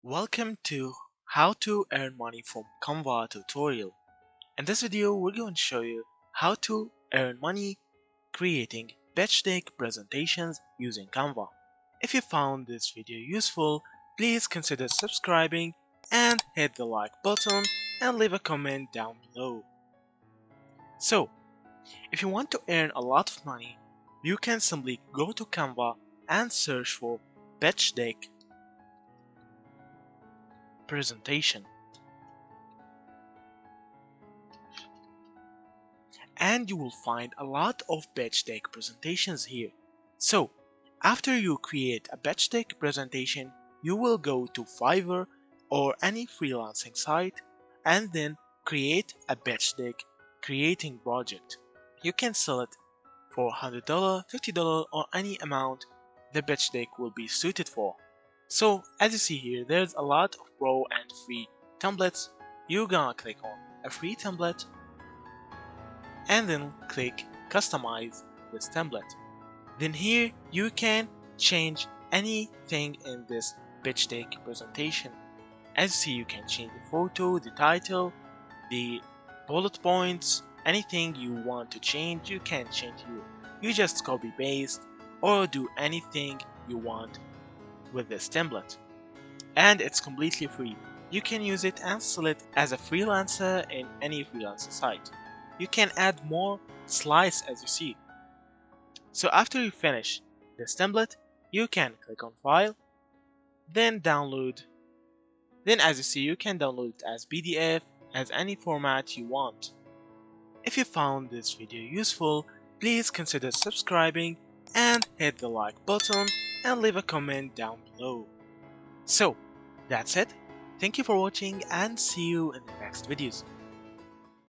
Welcome to How to Earn Money from Canva tutorial. In this video, we're going to show you how to earn money creating pitch deck presentations using Canva. If you found this video useful, please consider subscribing and hit the like button and leave a comment down below. So, if you want to earn a lot of money, you can simply go to Canva and search for pitch deck presentation, and you will find a lot of pitch deck presentations here. So after you create a pitch deck presentation, you will go to Fiverr or any freelancing site and then create a pitch deck creating project. You can sell it for $100, $50 or any amount the pitch deck will be suited for. So as you see here, there's a lot of pro and free templates. You're gonna click on a free template and then click customize this template. Then here you can change anything in this pitch deck presentation. As you see, you can change the photo, the title, the bullet points, anything you want to change you can change here. You just copy paste or do anything you want with this template, and it's completely free. You can use it and sell it as a freelancer in any freelancer site. You can add more slides as you see. So after you finish this template, you can click on file, then download. Then as you see, you can download it as PDF, as any format you want. If you found this video useful, please consider subscribing and hit the like button and leave a comment down below. So that's it. Thank you for watching and see you in the next videos.